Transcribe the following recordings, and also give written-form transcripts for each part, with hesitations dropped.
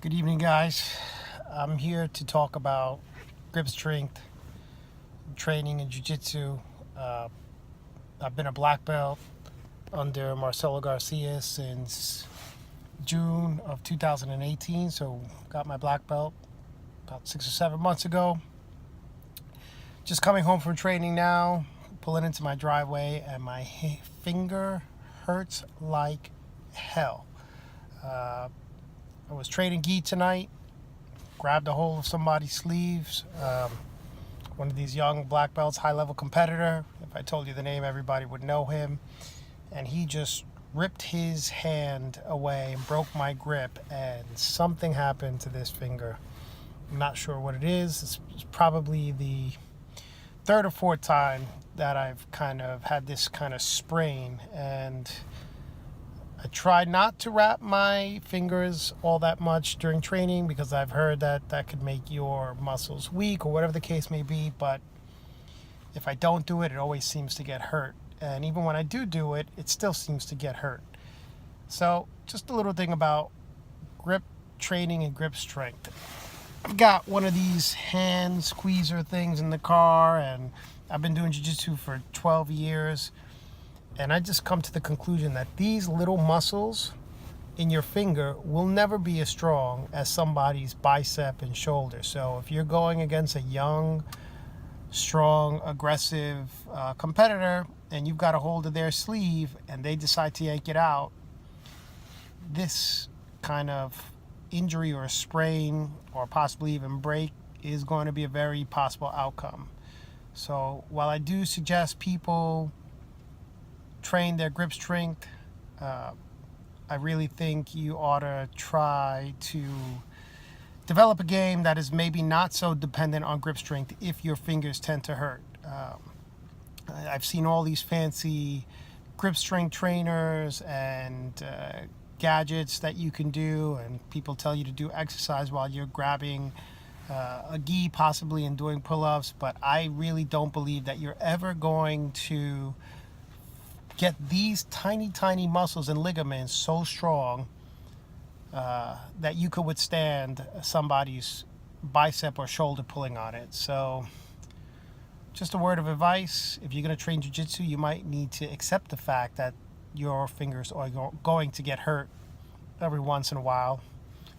Good evening, guys. I'm here to talk about grip strength, training, and jiu-jitsu. Uh, I've been a black belt under Marcelo Garcia since June of 2018, so got my black belt about 6 or 7 months ago. Just coming home from training now, pulling into my driveway, and my finger hurts like hell. I was training gi tonight, grabbed a hold of somebody's sleeves, one of these young black belts, high-level competitor. If I told you the name, everybody would know him. And he just ripped his hand away and broke my grip, and something happened to this finger. I'm not sure what it is. It's probably the third or fourth time that I've kind of had this kind of sprain, and I try not to wrap my fingers all that much during training because I've heard that that could make your muscles weak or whatever the case may be. But if I don't do it, it always seems to get hurt. And even when I do it, it still seems to get hurt. So just a little thing about grip training and grip strength. I've got one of these hand squeezer things in the car, and I've been doing jiu-jitsu for 12 years. And I just come to the conclusion that these little muscles in your finger will never be as strong as somebody's bicep and shoulder. So if you're going against a young, strong, aggressive competitor and you've got a hold of their sleeve and they decide to yank it out, this kind of injury or sprain or possibly even break is going to be a very possible outcome. So while I do suggest people train their grip strength, I really think you ought to try to develop a game that is maybe not so dependent on grip strength if your fingers tend to hurt. I've seen all these fancy grip strength trainers and gadgets that you can do, and people tell you to do exercise while you're grabbing a gi possibly and doing pull-ups, but I really don't believe that you're ever going to get these tiny muscles and ligaments so strong that you could withstand somebody's bicep or shoulder pulling on it. So just a word of advice: if you're going to train jiu-jitsu, you might need to accept the fact that your fingers are going to get hurt every once in a while.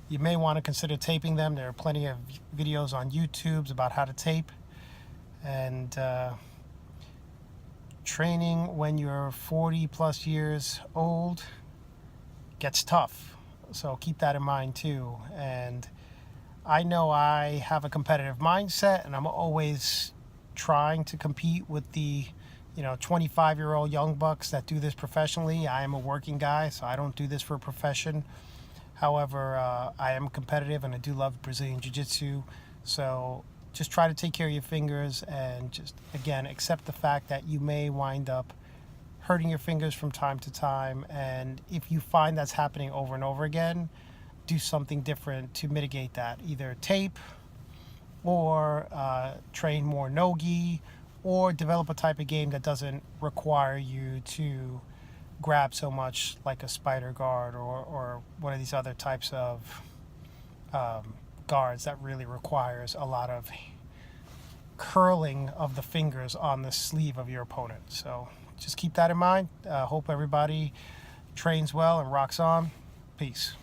You may want to consider taping them. There are plenty of videos on YouTube about how to tape. And training when you're 40 plus years old gets tough, so keep that in mind too. And I know I have a competitive mindset, and I'm always trying to compete with the 25-year-old young bucks that do this professionally. I am a working guy, so I don't do this for a profession. However, I am competitive, and I do love Brazilian Jiu-Jitsu. So just try to take care of your fingers, and just, again, accept the fact that you may wind up hurting your fingers from time to time. And if you find that's happening over and over again, do something different to mitigate that. Either tape, or train more no-gi, or develop a type of game that doesn't require you to grab so much, like a spider guard or one of these other types of guards that really requires a lot of curling of the fingers on the sleeve of your opponent. So just keep that in mind. Hope everybody trains well and rocks on. Peace.